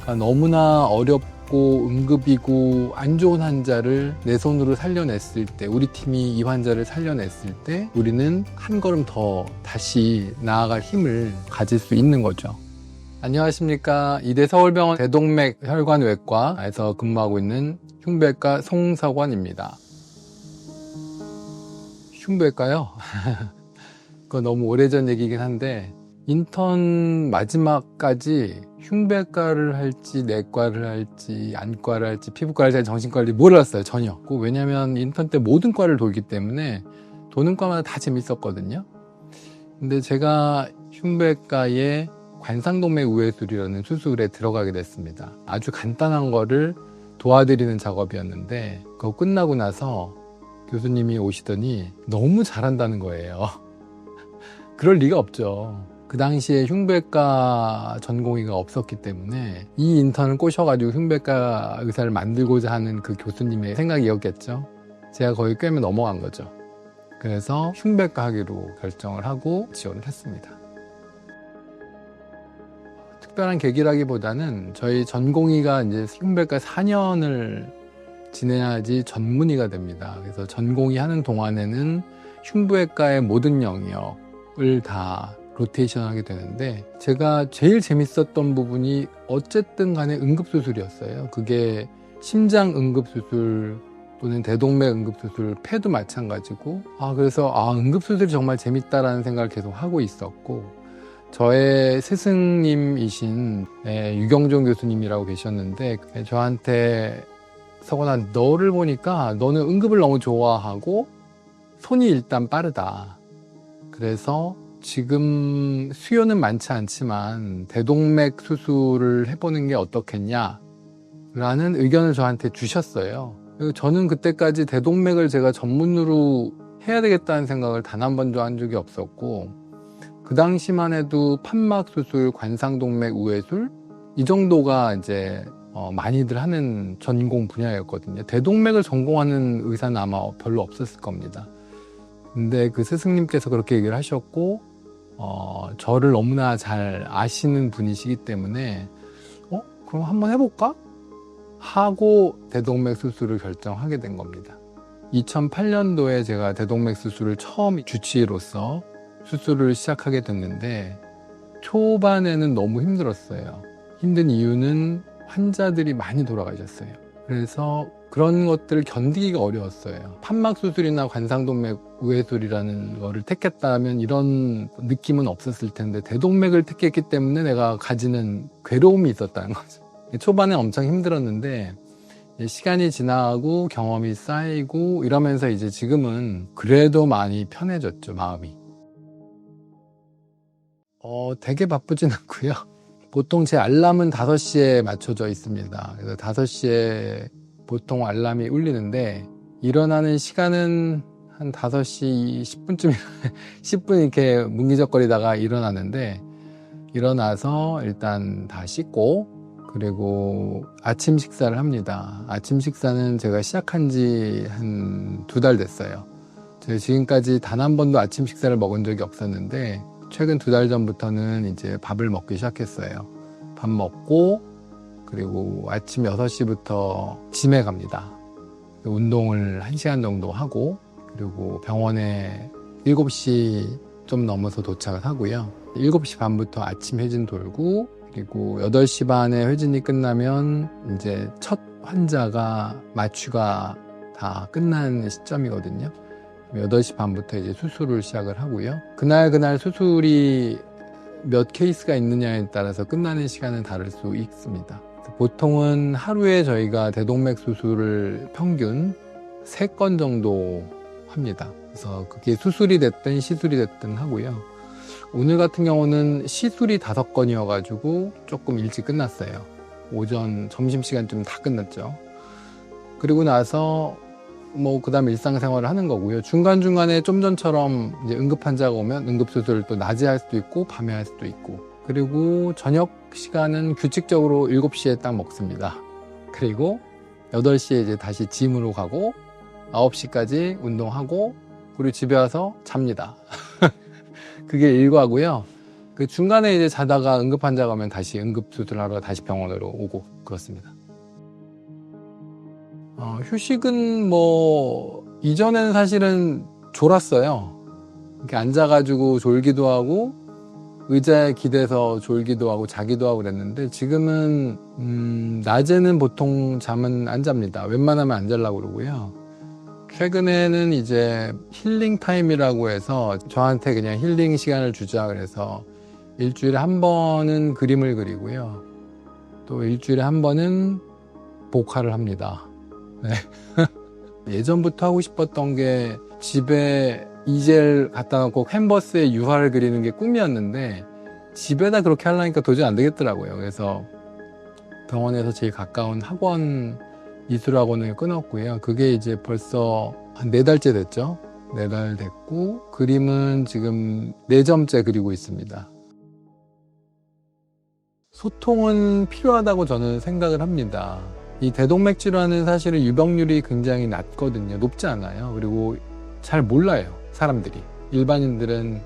그러니까 너무나 어렵고 응급이고 안 좋은 환자를 내 손으로 살려냈을 때, 우리 팀이 이 환자를 살려냈을 때 우리는 한 걸음 더 다시 나아갈 힘을 가질 수 있는 거죠. 안녕하십니까. 이대 서울병원 대동맥혈관외과에서 근무하고 있는 흉부외과 송석원입니다. 흉부외과요? 그거 너무 오래전 얘기긴 한데, 인턴 마지막까지 흉부외과를 할지 내과를 할지 안과를 할지 피부과를 할지 정신과를 할지 몰랐어요. 전혀. 왜냐면 인턴 때 모든 과를 돌기 때문에 도는 과마다 다 재밌었거든요. 근데 제가 흉부외과에 관상동맥 우회술이라는 수술에 들어가게 됐습니다. 아주 간단한 거를 도와드리는 작업이었는데, 그거 끝나고 나서 교수님이 오시더니 너무 잘한다는 거예요. 그럴 리가 없죠. 그 당시에 흉부외과 전공의가 없었기 때문에 이 인턴을 꼬셔가지고 흉부외과 의사를 만들고자 하는 그 교수님의 생각이었겠죠. 제가 거의 꿰매 넘어간 거죠. 그래서 흉부외과 하기로 결정을 하고 지원을 했습니다. 특별한 계기라기보다는 저희 전공의가 이제 흉부외과 4년을 지내야지 전문의가 됩니다. 그래서 전공의 하는 동안에는 흉부외과의 모든 영역을 다 로테이션 하게 되는데, 제가 제일 재밌었던 부분이 어쨌든 간에 응급수술이었어요. 그게 심장 응급수술 또는 대동맥 응급수술, 폐도 마찬가지고, 그래서 응급수술이 정말 재밌다라는 생각을 계속 하고 있었고, 저의 스승님이신 유경종 교수님이라고 계셨는데, 저한테 석원아, 너를 보니까 너는 응급을 너무 좋아하고 손이 일단 빠르다. 그래서 지금 수요는 많지 않지만 대동맥 수술을 해보는 게 어떻겠냐 라는 의견을 저한테 주셨어요. 저는 그때까지 대동맥을 제가 전문으로 해야 되겠다는 생각을 단 한 번도 한 적이 없었고, 그 당시만 해도 판막 수술, 관상동맥 우회술 이 정도가 이제 많이들 하는 전공 분야였거든요. 대동맥을 전공하는 의사는 아마 별로 없었을 겁니다. 근데 그 스승님께서 그렇게 얘기를 하셨고, 저를 너무나 잘 아시는 분이시기 때문에, 그럼 한번 해볼까? 하고 대동맥 수술을 결정하게 된 겁니다. 2008년도에 제가 대동맥 수술을 처음 주치의로서 수술을 시작하게 됐는데, 초반에는 너무 힘들었어요. 힘든 이유는 환자들이 많이 돌아가셨어요. 그래서 그런 것들을 견디기가 어려웠어요. 판막 수술이나 관상동맥 우회술이라는 거를 택했다면 이런 느낌은 없었을 텐데, 대동맥을 택했기 때문에 내가 가지는 괴로움이 있었다는 거죠. 초반에 엄청 힘들었는데 시간이 지나고 경험이 쌓이고 이러면서 이제 지금은 그래도 많이 편해졌죠, 마음이. 되게 바쁘진 않고요. 보통 제 알람은 5시에 맞춰져 있습니다. 그래서 5시에 보통 알람이 울리는데, 일어나는 시간은 한 5시 10분쯤, 10분 이렇게 뭉기적거리다가 일어나는데, 일어나서 일단 다 씻고, 그리고 아침 식사를 합니다. 아침 식사는 제가 시작한 지 한 2달 됐어요. 제가 지금까지 단 한 번도 아침 식사를 먹은 적이 없었는데, 최근 2달 전부터는 이제 밥을 먹기 시작했어요. 밥 먹고, 그리고 아침 6시부터 짐에 갑니다. 운동을 1시간 정도 하고, 그리고 병원에 7시 좀 넘어서 도착을 하고요. 7시 반부터 아침 회진 돌고, 그리고 8시 반에 회진이 끝나면 이제 첫 환자가 마취가 다 끝난 시점이거든요. 8시 반부터 이제 수술을 시작을 하고요. 그날 수술이 몇 케이스가 있느냐에 따라서 끝나는 시간은 다를 수 있습니다. 보통은 하루에 저희가 대동맥 수술을 평균 3건 정도 합니다. 그래서 그게 수술이 됐든 시술이 됐든 하고요. 오늘 같은 경우는 시술이 5건이어가지고 조금 일찍 끝났어요. 오전 점심시간쯤 다 끝났죠. 그리고 나서 그 다음 일상생활을 하는 거고요. 중간중간에 좀 전처럼 이제 응급환자가 오면 응급수술을 또 낮에 할 수도 있고, 밤에 할 수도 있고. 그리고 저녁 시간은 규칙적으로 7시에 딱 먹습니다. 그리고 8시에 이제 다시 짐으로 가고, 9시까지 운동하고, 그리고 집에 와서 잡니다. 그게 일과고요. 그 중간에 이제 자다가 응급 환자가 오면 다시 응급 수술하러 다시 병원으로 오고 그렇습니다. 휴식은 뭐 이전에는 사실은 졸았어요. 이렇게 앉아가지고 졸기도 하고 의자에 기대서 졸기도 하고 자기도 하고 그랬는데 지금은 낮에는 보통 잠은 안 잡니다. 웬만하면 안 자려고 그러고요. 최근에는 이제 힐링 타임이라고 해서 저한테 그냥 힐링 시간을 주자 그래서 일주일에 한 번은 그림을 그리고요. 또 일주일에 한 번은 복화를 합니다. 네. 예전부터 하고 싶었던 게 집에 이젤 갖다 놓고 캔버스에 유화를 그리는 게 꿈이었는데 집에다 그렇게 하려니까 도저히 안 되겠더라고요. 그래서 병원에서 제일 가까운 학원 미술학원을 끊었고요. 그게 이제 벌써 한 4달째 됐죠. 4달 됐고 그림은 지금 4점째 그리고 있습니다. 소통은 필요하다고 저는 생각을 합니다. 이 대동맥 질환은 사실은 유병률이 굉장히 낮거든요. 높지 않아요. 그리고 잘 몰라요. 사람들이. 일반인들은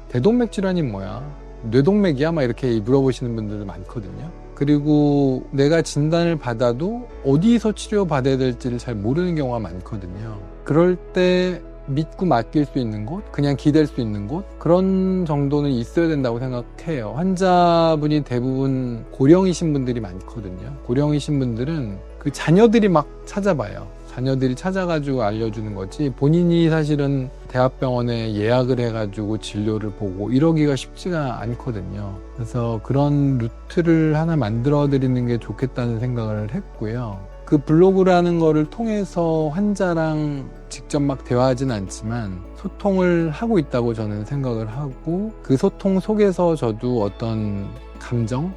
대동맥 질환이 뭐야? 뇌동맥이야? 막 이렇게 물어보시는 분들도 많거든요. 그리고 내가 진단을 받아도 어디서 치료받아야 될지를 잘 모르는 경우가 많거든요. 그럴 때 믿고 맡길 수 있는 곳, 그냥 기댈 수 있는 곳, 그런 정도는 있어야 된다고 생각해요. 환자분이 대부분 고령이신 분들이 많거든요. 고령이신 분들은 그 자녀들이 막 찾아봐요. 자녀들이 찾아가지고 알려주는 거지 본인이 사실은 대학병원에 예약을 해가지고 진료를 보고 이러기가 쉽지가 않거든요. 그래서 그런 루트를 하나 만들어 드리는 게 좋겠다는 생각을 했고요. 그 블로그라는 거를 통해서 환자랑 직접 막 대화하진 않지만 소통을 하고 있다고 저는 생각을 하고 그 소통 속에서 저도 어떤 감정?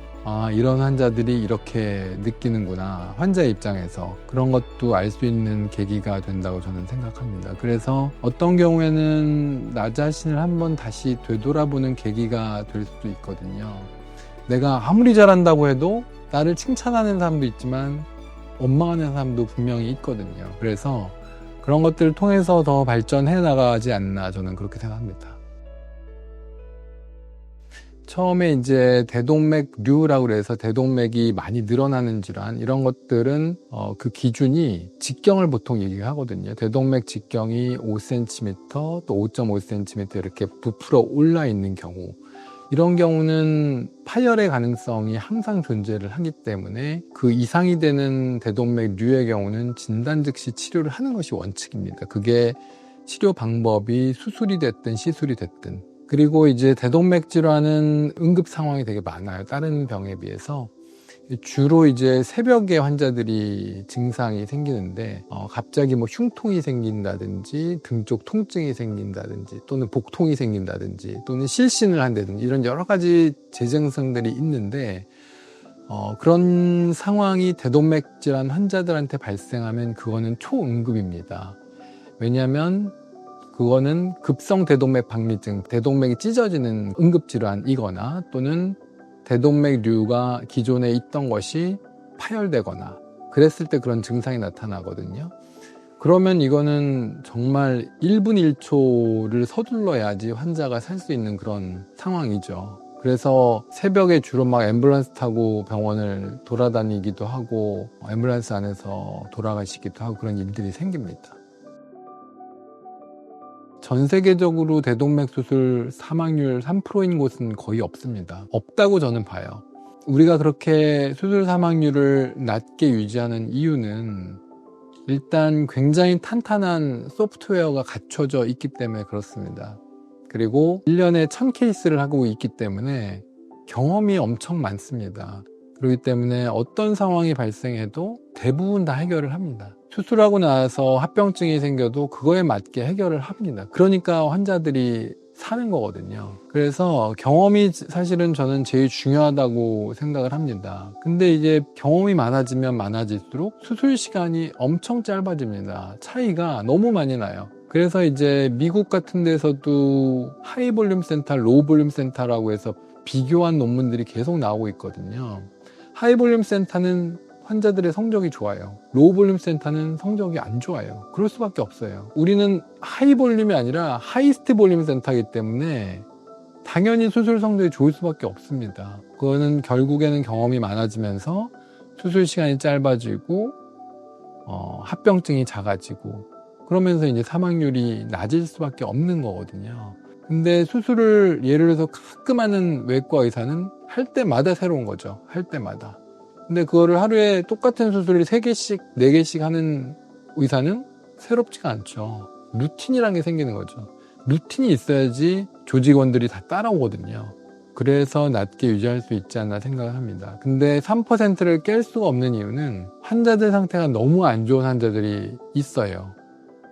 이런 환자들이 이렇게 느끼는구나. 환자의 입장에서. 그런 것도 알 수 있는 계기가 된다고 저는 생각합니다. 그래서 어떤 경우에는 나 자신을 한번 다시 되돌아보는 계기가 될 수도 있거든요. 내가 아무리 잘한다고 해도 나를 칭찬하는 사람도 있지만 원망하는 사람도 분명히 있거든요. 그래서 그런 것들을 통해서 더 발전해 나가지 않나 저는 그렇게 생각합니다. 처음에 이제 대동맥류라고 그래서 대동맥이 많이 늘어나는 질환 이런 것들은 그 기준이 직경을 보통 얘기하거든요. 대동맥 직경이 5cm 또 5.5cm 이렇게 부풀어 올라 있는 경우 이런 경우는 파열의 가능성이 항상 존재를 하기 때문에 그 이상이 되는 대동맥류의 경우는 진단 즉시 치료를 하는 것이 원칙입니다. 그게 치료 방법이 수술이 됐든 시술이 됐든. 그리고 이제 대동맥 질환은 응급 상황이 되게 많아요. 다른 병에 비해서. 주로 이제 새벽에 환자들이 증상이 생기는데 갑자기 뭐 흉통이 생긴다든지 등 쪽 통증이 생긴다든지 또는 복통이 생긴다든지 또는 실신을 한다든지 이런 여러 가지 재증상들이 있는데 그런 상황이 대동맥 질환 환자들한테 발생하면 그거는 초응급입니다. 왜냐하면 그거는 급성 대동맥 박리증, 대동맥이 찢어지는 응급질환이거나 또는 대동맥류가 기존에 있던 것이 파열되거나 그랬을 때 그런 증상이 나타나거든요. 그러면 이거는 정말 1분 1초를 서둘러야지 환자가 살 수 있는 그런 상황이죠. 그래서 새벽에 주로 막 앰뷸런스 타고 병원을 돌아다니기도 하고 앰뷸런스 안에서 돌아가시기도 하고 그런 일들이 생깁니다. 전 세계적으로 대동맥 수술 사망률 3%인 곳은 거의 없습니다. 없다고 저는 봐요. 우리가 그렇게 수술 사망률을 낮게 유지하는 이유는 일단 굉장히 탄탄한 소프트웨어가 갖춰져 있기 때문에 그렇습니다. 그리고 1년에 1000케이스를 하고 있기 때문에 경험이 엄청 많습니다. 그렇기 때문에 어떤 상황이 발생해도 대부분 다 해결을 합니다. 수술하고 나서 합병증이 생겨도 그거에 맞게 해결을 합니다. 그러니까 환자들이 사는 거거든요. 그래서 경험이 사실은 저는 제일 중요하다고 생각을 합니다. 근데 이제 경험이 많아지면 많아질수록 수술 시간이 엄청 짧아집니다. 차이가 너무 많이 나요. 그래서 이제 미국 같은 데서도 하이 볼륨 센터, 로우 볼륨 센터라고 해서 비교한 논문들이 계속 나오고 있거든요. 하이 볼륨 센터는 환자들의 성적이 좋아요. 로우 볼륨 센터는 성적이 안 좋아요. 그럴 수밖에 없어요. 우리는 하이 볼륨이 아니라 하이스트 볼륨 센터이기 때문에 당연히 수술 성적이 좋을 수밖에 없습니다. 그거는 결국에는 경험이 많아지면서 수술 시간이 짧아지고 합병증이 작아지고 그러면서 이제 사망률이 낮을 수밖에 없는 거거든요. 근데 수술을 예를 들어서 가끔 하는 외과 의사는 할 때마다 새로운 거죠. 할 때마다. 근데 그거를 하루에 똑같은 수술을 3개씩, 4개씩 하는 의사는 새롭지가 않죠. 루틴이라는 게 생기는 거죠. 루틴이 있어야지 조직원들이 다 따라오거든요. 그래서 낮게 유지할 수 있지 않나 생각을 합니다. 근데 3%를 깰 수가 없는 이유는 환자들 상태가 너무 안 좋은 환자들이 있어요.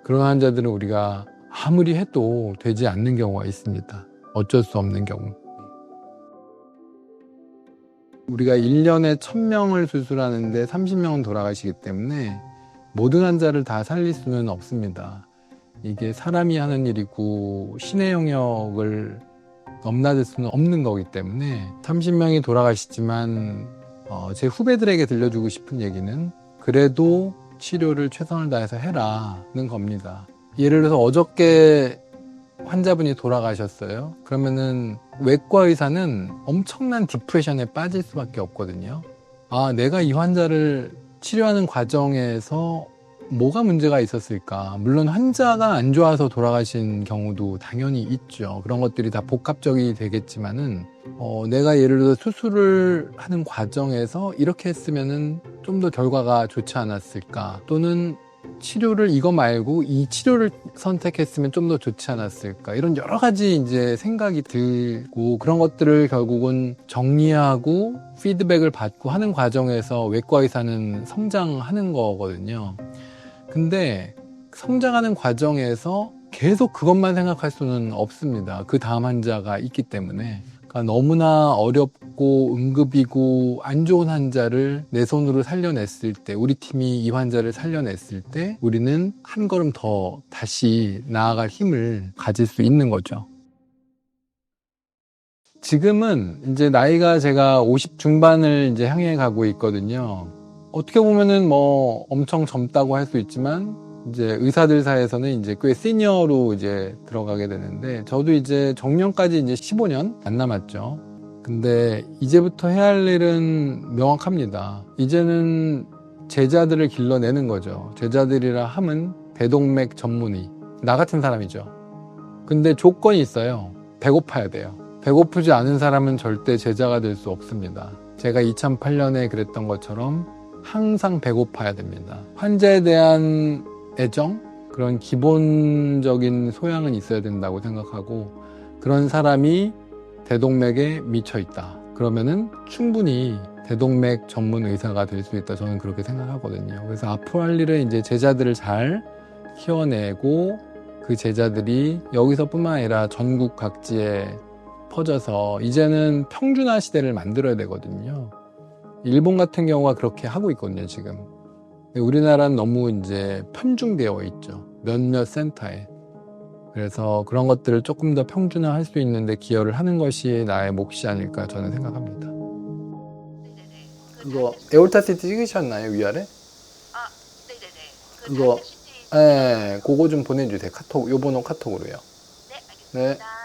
그런 환자들은 우리가 아무리 해도 되지 않는 경우가 있습니다. 어쩔 수 없는 경우. 우리가 1년에 1000명을 수술하는데 30명은 돌아가시기 때문에 모든 환자를 다 살릴 수는 없습니다. 이게 사람이 하는 일이고 신의 영역을 넘나들 수는 없는 거기 때문에 30명이 돌아가시지만 제 후배들에게 들려주고 싶은 얘기는 그래도 치료를 최선을 다해서 해라는 겁니다. 예를 들어서 어저께 환자분이 돌아가셨어요. 그러면은 외과 의사는 엄청난 디프레션에 빠질 수밖에 없거든요. 아, 내가 이 환자를 치료하는 과정에서 뭐가 문제가 있었을까? 물론 환자가 안 좋아서 돌아가신 경우도 당연히 있죠. 그런 것들이 다 복합적이 되겠지만은 내가 예를 들어 수술을 하는 과정에서 이렇게 했으면은 좀 더 결과가 좋지 않았을까? 또는 치료를 이거 말고 이 치료를 선택했으면 좀 더 좋지 않았을까? 이런 여러 가지 이제 생각이 들고 그런 것들을 결국은 정리하고 피드백을 받고 하는 과정에서 외과 의사는 성장하는 거거든요. 근데 성장하는 과정에서 계속 그것만 생각할 수는 없습니다. 그 다음 환자가 있기 때문에. 그러니까 너무나 어렵고 응급이고 안 좋은 환자를 내 손으로 살려냈을 때, 우리 팀이 이 환자를 살려냈을 때 우리는 한 걸음 더 다시 나아갈 힘을 가질 수 있는 거죠. 지금은 이제 나이가 제가 50 중반을 이제 향해 가고 있거든요. 어떻게 보면은 뭐 엄청 젊다고 할 수 있지만 이제 의사들 사이에서는 이제 꽤 시니어로 이제 들어가게 되는데 저도 이제 정년까지 이제 15년 안 남았죠. 근데 이제부터 해야 할 일은 명확합니다. 이제는 제자들을 길러내는 거죠. 제자들이라 함은 대동맥 전문의, 나 같은 사람이죠. 근데 조건이 있어요. 배고파야 돼요. 배고프지 않은 사람은 절대 제자가 될 수 없습니다. 제가 2008년에 그랬던 것처럼 항상 배고파야 됩니다. 환자에 대한 애정? 그런 기본적인 소양은 있어야 된다고 생각하고 그런 사람이 대동맥에 미쳐 있다. 그러면은 충분히 대동맥 전문 의사가 될 수 있다. 저는 그렇게 생각하거든요. 그래서 앞으로 할 일은 이제 제자들을 잘 키워내고 그 제자들이 여기서뿐만 아니라 전국 각지에 퍼져서 이제는 평준화 시대를 만들어야 되거든요. 일본 같은 경우가 그렇게 하고 있거든요, 지금. 우리나라는 너무 이제 편중되어 있죠. 몇몇 센터에. 그래서 그런 것들을 조금 더 평준화 할 수 있는데 기여를 하는 것이 나의 몫이 아닐까 저는 생각합니다. 네네네. 그거 에올타 CT 찍으셨나요, 위아래? 아, 네네네. 그거, 다이어시티 예, 그거 좀 보내주세요. 카톡, 요 번호 카톡으로요. 네, 네. 알겠습니다.